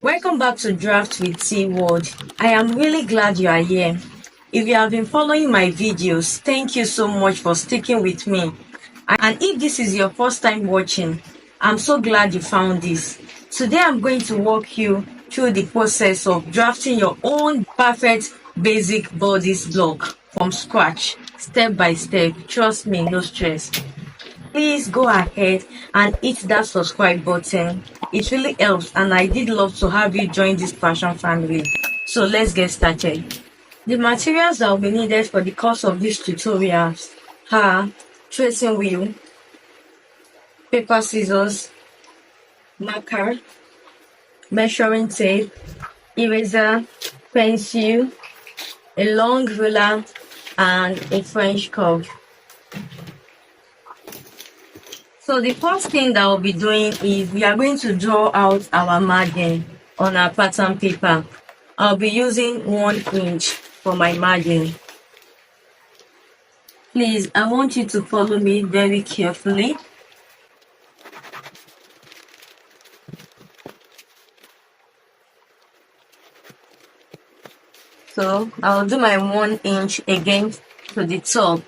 Welcome back to Draft with T World. I am really glad you are here. If you have been following my videos, thank you so much for sticking with me. And if this is your first time watching, I'm so glad you found this. Today I'm going to walk you through the process of drafting your own perfect basic bodice block from scratch, step by step. Trust me, no stress. Please go ahead and hit that subscribe button. It really helps, and I did love to have you join this passion family. So let's get started. The materials that will be needed for the course of this tutorials are tracing wheel, paper scissors, marker, measuring tape, eraser, pencil, a long ruler, and a French curve. So the first thing that we'll be doing is we are going to draw out our margin on our pattern paper. I'll be using 1 inch for my margin. Please, I want you to follow me very carefully. So I'll do my 1 inch again to the top.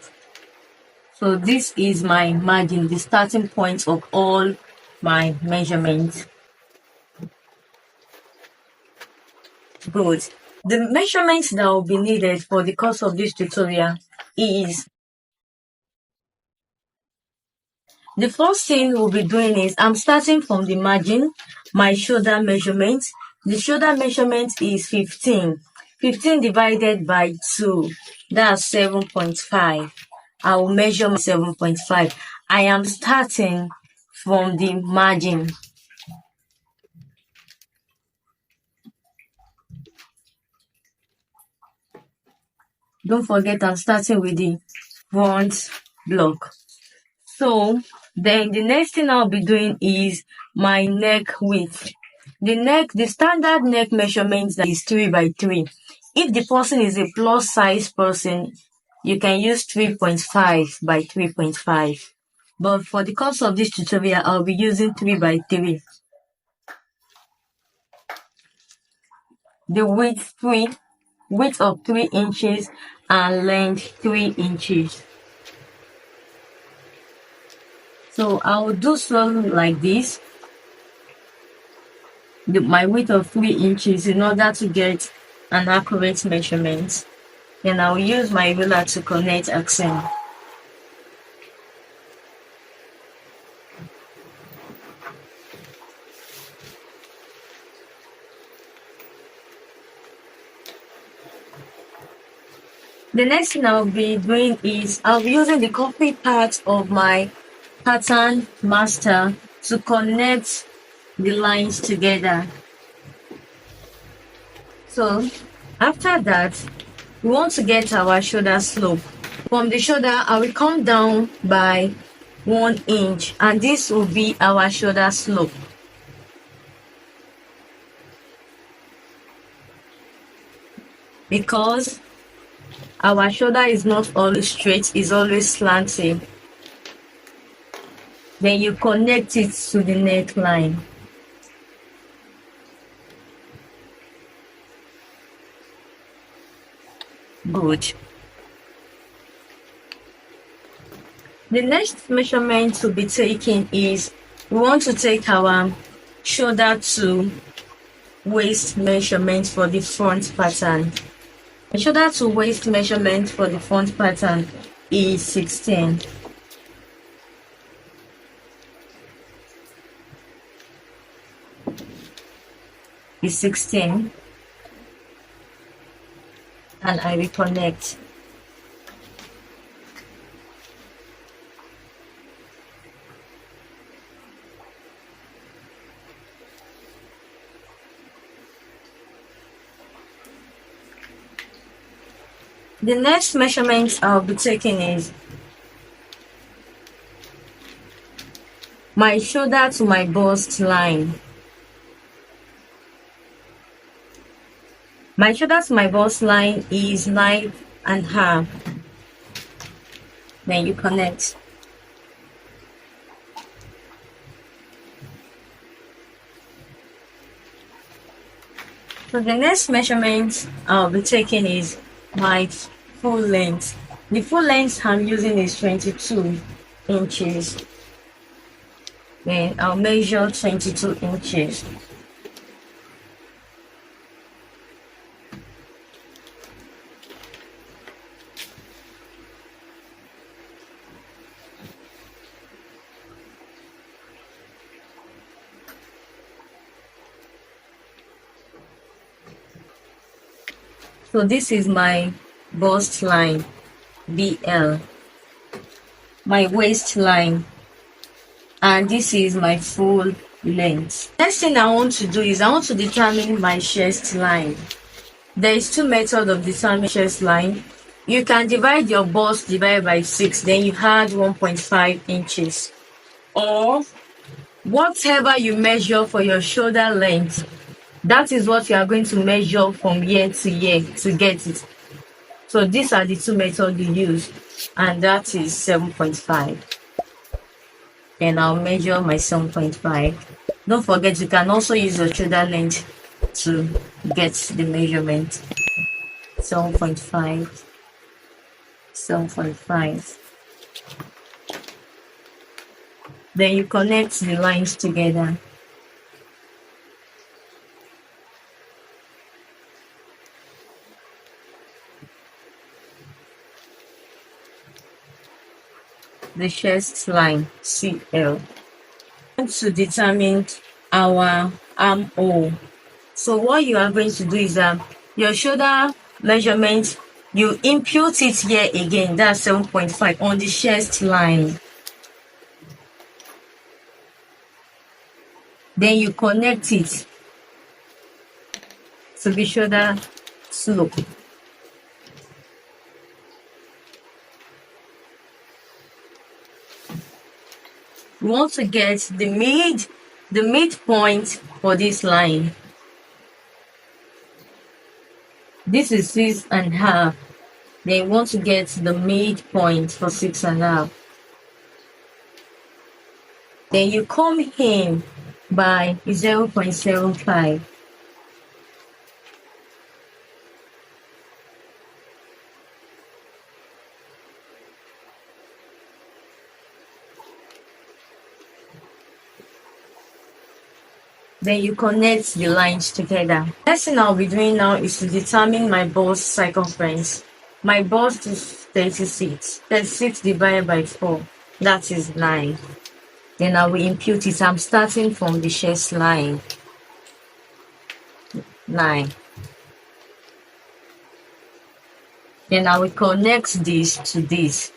So this is my margin, the starting point of all my measurements. Good. The measurements that will be needed for the course of this tutorial is, the first thing we'll be doing is I'm starting from the margin, my shoulder measurement. The shoulder measurement is 15. 15 divided by 2, that's 7.5. I will measure 7.5. I am starting from the margin. Don't forget I'm starting with the front block. So then the next thing I'll be doing is my neck width. The standard neck measurement is 3 by 3. If the person is a plus size person, you can use 3.5 by 3.5. But for the course of this tutorial, I'll be using 3 by 3. The width of 3 inches and length 3 inches. So I will do something like this. My width of 3 inches in order to get an accurate measurement. Then I'll use my ruler to connect accent. The next thing I'll be doing is I'll be using the coffee part of my pattern master to connect the lines together. So after that, we want to get our shoulder slope. From the shoulder, I will come down by 1 inch, and this will be our shoulder slope. Because our shoulder is not always straight, it's always slanting. Then you connect it to the neckline. Good. The next measurement to be taken is we want to take our shoulder to waist measurement for the front pattern. The shoulder to waist measurement for the front pattern is 16. Is 16, and I will connect. The next measurement I'll be taking is my shoulder to my bust line. My shoulder to my bust line is 9.5. Then you connect. So the next measurement I'll be taking is my full length. The full length I'm using is 22 inches. Then I'll measure 22 inches. So this is my bust line, BL, my waistline, and this is my full length. Next thing I want to do is I want to determine my chest line. There is two methods of determining chest line. You can divide your bust divided by 6, then you add 1.5 inches. Or whatever you measure for your shoulder length, that is what you are going to measure from year to year to get it. So these are the two methods you use, and that is 7.5. Then I'll measure my 7.5. Don't forget, you can also use your shoulder length to get the measurement. 7.5, 7.5. Then you connect the lines together. The chest line, CL. To determine our armhole. So what you are going to do is your shoulder measurement, you impute it here again, that's 7.5 on the chest line. Then you connect it to the shoulder slope. We want to get the midpoint for this line. This is 6.5. Then we want to get the midpoint for 6.5. Then you come in by 0.75. Then you connect the lines together. Next thing I'll be doing now is to determine my bust circumference. My bust is 36. 36 divided by 4, that is 9. Then I will impute it. I'm starting from the chest line. 9. Then I will connect this to this.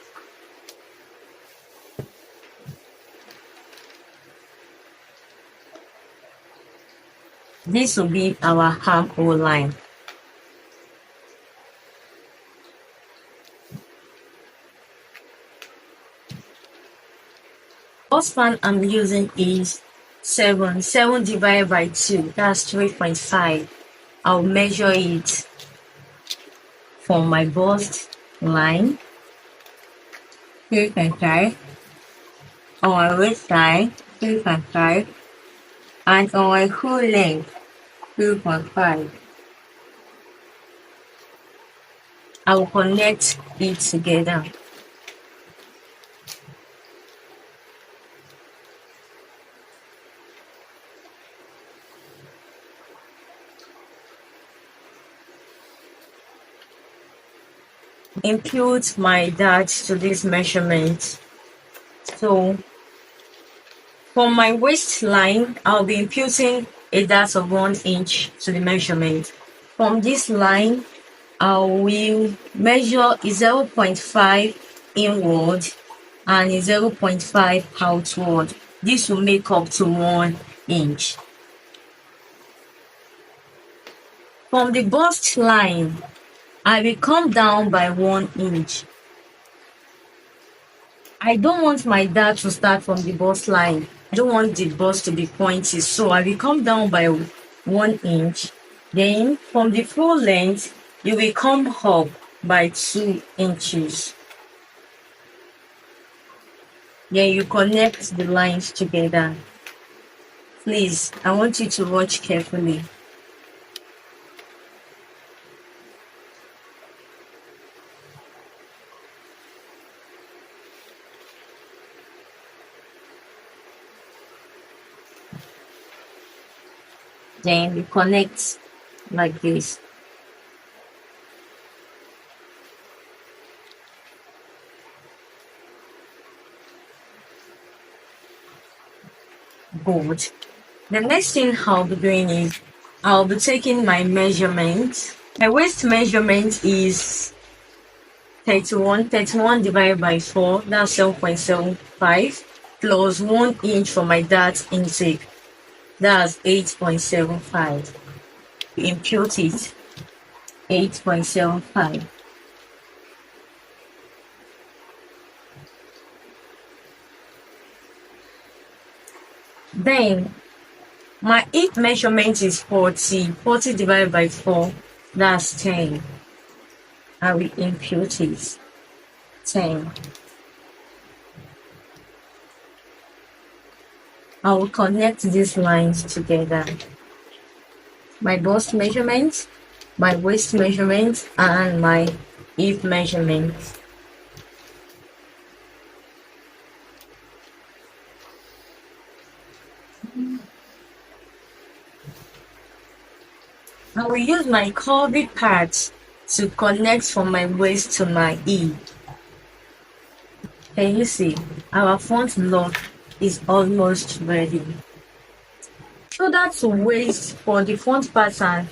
This will be our armhole line. Bust span I'm using is 7. 7 divided by 2, that's 3.5. I'll measure it for my bust line. 3.5. On my waistline, 3.5. And on my full length, 2.5. I will connect it together. Impute my dart to this measurement. So for my waistline, I'll be imputing a dart of 1 inch to the measurement. From this line, I will measure 0.5 inward and 0.5 outward. This will make up to 1 inch. From the bust line, I will come down by 1 inch. I don't want my dart to start from the bust line. I don't want the bust to be pointy, so I will come down by 1 inch. Then from the full length, you will come up by 2 inches. Then you connect the lines together. Please, I want you to watch carefully. Then we connect like this. Good. The next thing I'll be doing is I'll be taking my measurement. My waist measurement is 31. 31 divided by 4, that's 7.75, plus 1 inch for my dart intake, that's 8.75. Impute it, 8.75. Then my hip measurement is 40. 40 divided by 4, that's 10. I will impute it, 10. I will connect these lines together. My bust measurement, my waist measurement, and my hip measurement. I will use my curvy parts to connect from my waist to my hip. Can you see? Our front lock is almost ready. Shoulder to waist for the front pattern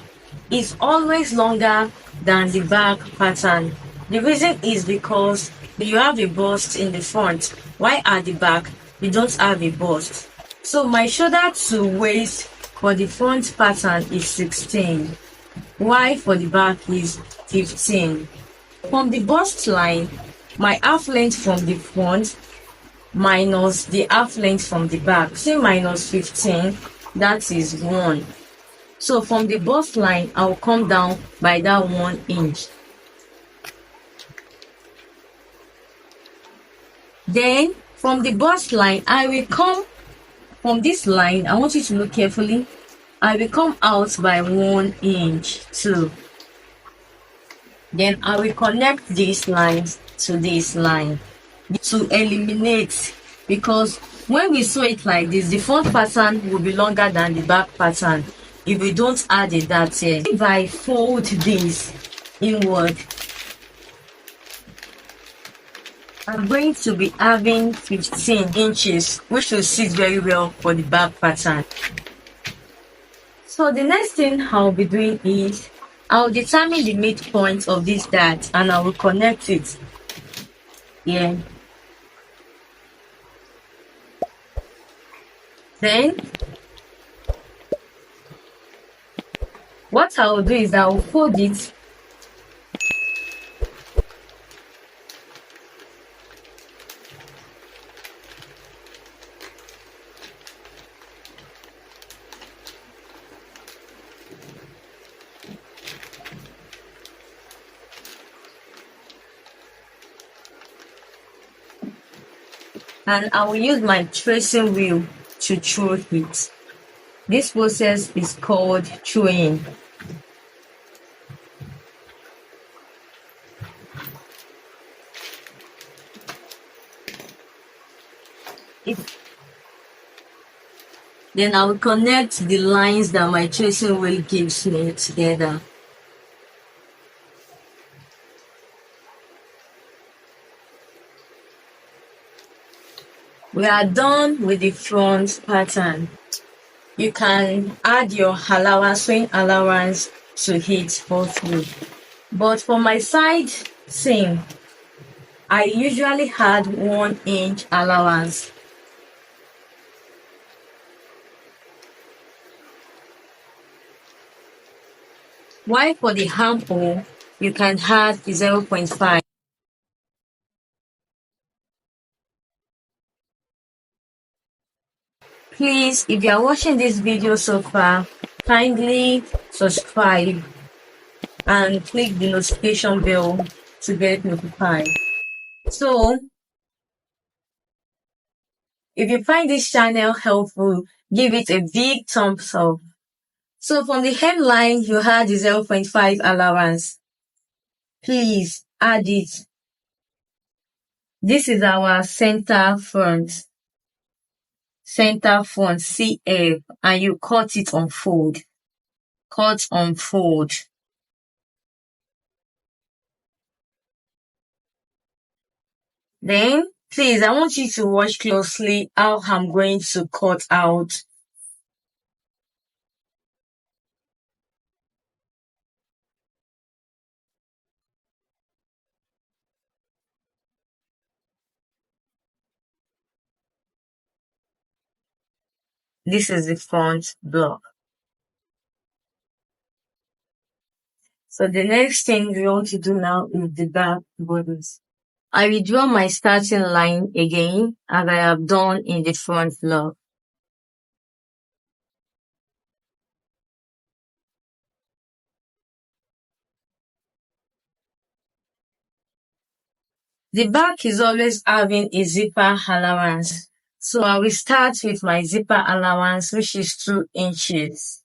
is always longer than the back pattern. The reason is because you have a bust in the front, while at the back you don't have a bust. So my shoulder to waist for the front pattern is 16, while for the back is 15. From the bust line, my half length from the front minus the half length from the back, say minus 15, that is 1. So from the bust line, I will come down by that 1 inch. Then from the bust line, I will come from this line. I want you to look carefully. I will come out by 1 inch too. Then I will connect these lines to this line to eliminate, because when we sew it like this, the front pattern will be longer than the back pattern if we don't add a dart here. If I fold this inward, I'm going to be having 15 inches, which will sit very well for the back pattern. So the next thing I'll be doing is I'll determine the midpoint of this dart and I will connect it here. Then what I will do is I will fold it and I will use my tracing wheel to throw it. This process is called throwing. Then I will connect the lines that my tracing wheel gives me together. We are done with the front pattern. You can add your allowance, sewing allowance to it for through. But for my side seam, I usually add 1 inch allowance. While for the armhole, you can add 0.5. Please, if you are watching this video so far, kindly subscribe and click the notification bell to get notified. So, if you find this channel helpful, give it a big thumbs up. So from the hemline, you add the 0.5 allowance. Please add it. This is our center front CF, and you cut it on fold. cut on fold. Then, please, I want you to watch closely how I'm going to cut out. This is the front block. So the next thing we want to do now is the back bodice. I will draw my starting line again as I have done in the front block. The back is always having a zipper allowance. So I will start with my zipper allowance, which is 2 inches.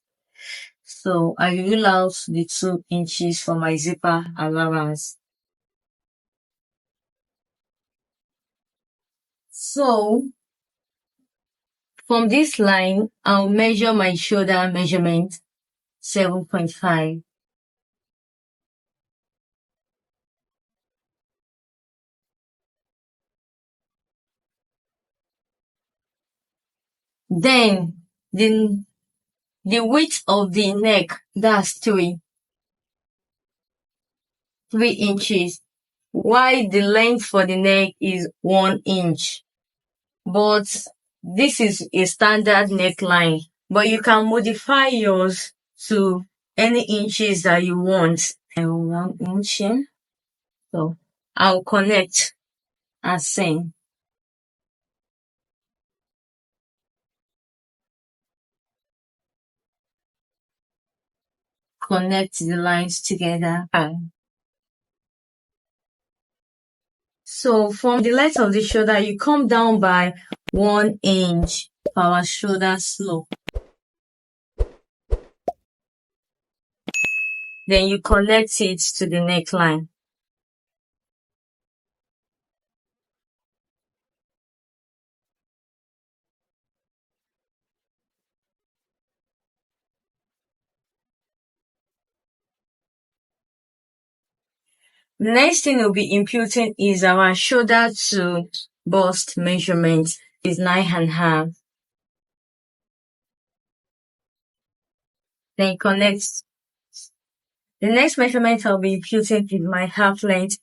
So I will rule out the 2 inches for my zipper allowance. So from this line, I'll measure my shoulder measurement 7.5. Then the width of the neck, that's 3 inches, while the length for the neck is 1 inch. But this is a standard neckline, but you can modify yours to any inches that you want. 1 inch here. So I'll connect and seam. Connect the lines together. So from the length of the shoulder, you come down by 1 inch for our shoulder slope. Then you connect it to the neckline. The next thing we'll be imputing is our shoulder to bust measurement is 9.5. Then connect. The next measurement I'll be imputing is my half length.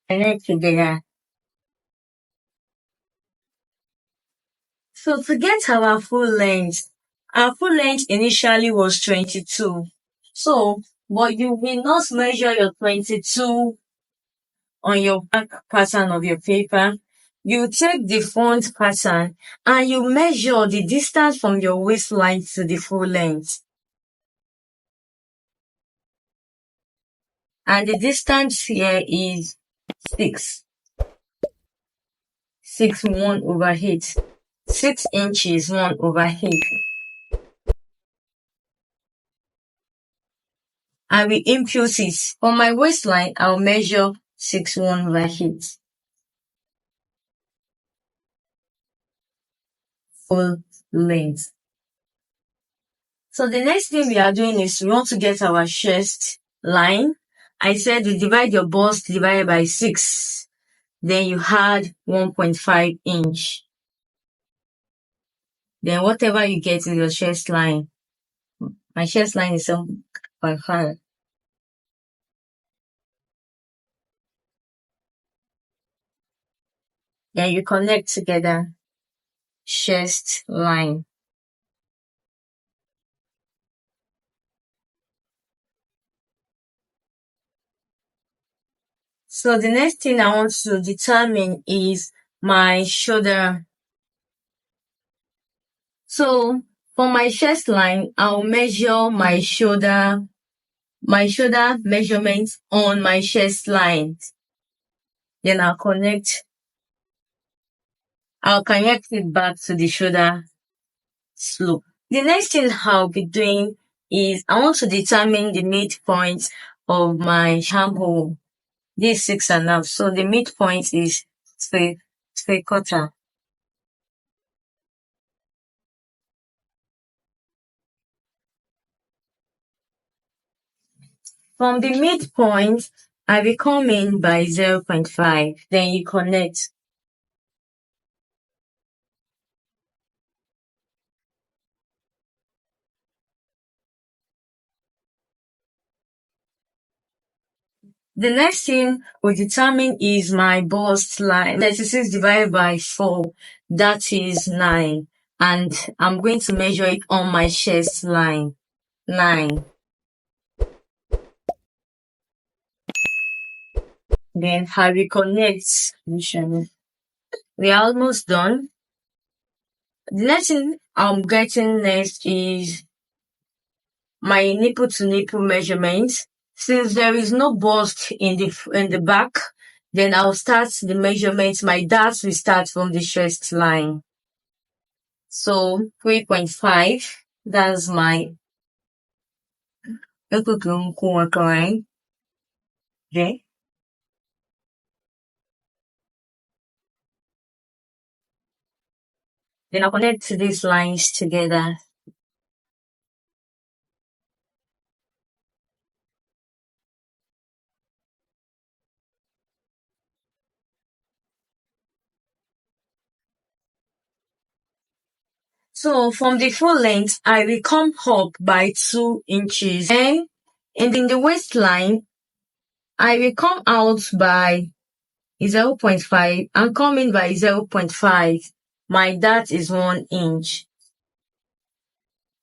Connect together. So to get our full length initially was 22. So, but you will not measure your 22 on your back pattern of your paper. You take the front pattern and you measure the distance from your waistline to the full length. And the distance here is 6. 1/8. 6 inches 1/8. I will impute it. On my waistline, I'll measure 6 1/8. Full length. So the next thing we are doing is we want to get our chest line. I said you divide your bust divided by 6. Then you add 1.5 inch. Then whatever you get is your chest line. My chest line is 7.5. Then you connect together chest line. So the next thing I want to determine is my shoulder. So for my chest line, I'll measure my shoulder measurement on my chest line. Then I'll connect it back to the shoulder slope. The next thing I'll be doing is I want to determine the midpoint of my armhole. This is 6.5. So the midpoint is 3/4. From the midpoint, I will come in by 0.5. Then you connect. The next thing we determine is my bust line. 36 divided by 4, that is 9. And I'm going to measure it on my chest line. 9. Then I will connect. We're almost done. The next thing I'm getting next is my nipple to nipple measurement. Since there is no bust in the back, then I'll start the measurement. My dart will start from the chest line. So 3.5, that's my line. Okay. Then I'll connect these lines together. So from the full length, I will come up by 2 inches. And in the waistline, I will come out by 0.5 and come in by 0.5. My dart is 1 inch.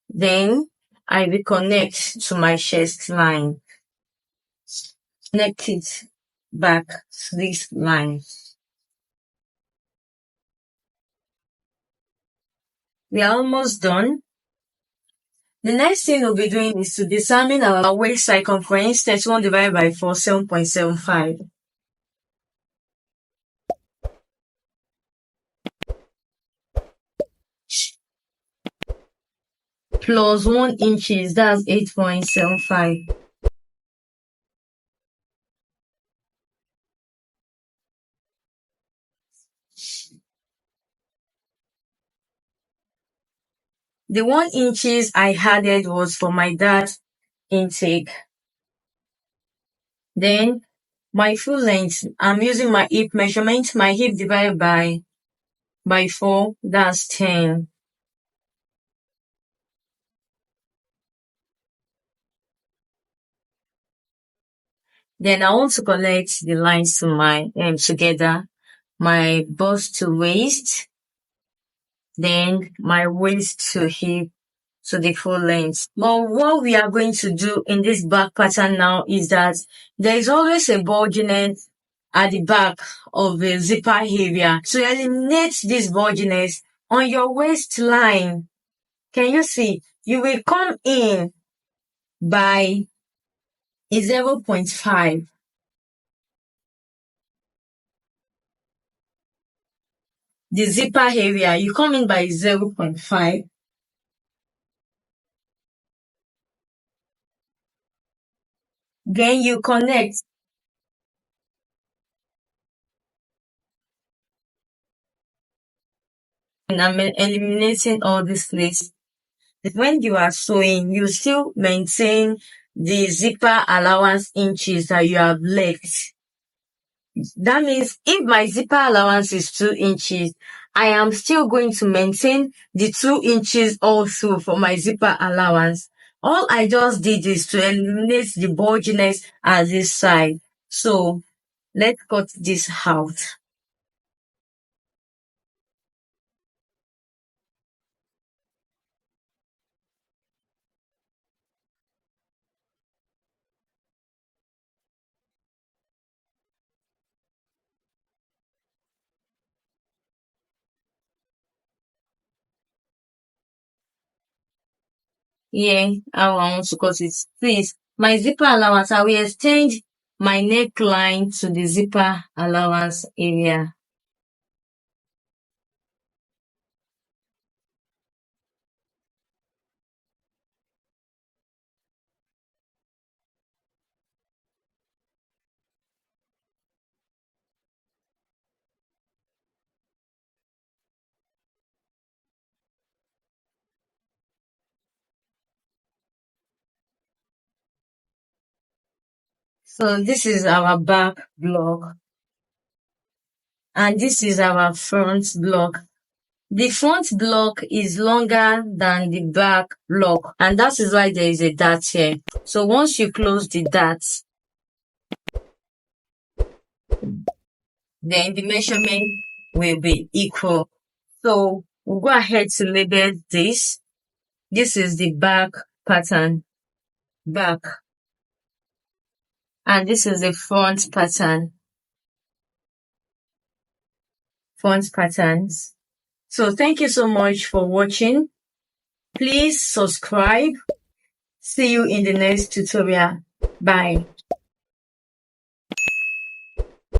Then I will connect to my chest line. Connect it back to this line. We are almost done. The next thing we'll be doing is to determine our waist circumference. 31 divided by 4, 7.75. Plus 1 inches, that's 8.75. The 1 inches I added was for my dart intake. Then my full length, I'm using my hip measurement. My hip divided by 4, that's 10. Then I want to connect the lines to my together. My bust to waist, then my waist to hip to the full length. But what we are going to do in this back pattern now is that there is always a bulginess at the back of the zipper area. To eliminate this bulginess on your waistline, can you see? You will come in by 0.5. The zipper area, you come in by 0.5. Then you connect. And I'm eliminating all this place. When you are sewing, you still maintain the zipper allowance inches that you have left. That means if my zipper allowance is 2 inches, I am still going to maintain the 2 inches also for my zipper allowance. All I just did is to eliminate the bulginess at this side. So let's cut this out. Yeah, I want to cut it. Please, my zipper allowance, I will extend my neckline to the zipper allowance area. So this is our back block, and this is our front block. The front block is longer than the back block, and that is why there is a dart here. So once you close the dart, then the measurement will be equal. So we'll go ahead to label this. This is the back pattern, back. And this is the front pattern, front patterns. So thank you so much for watching. Please subscribe. See you in the next tutorial. Bye.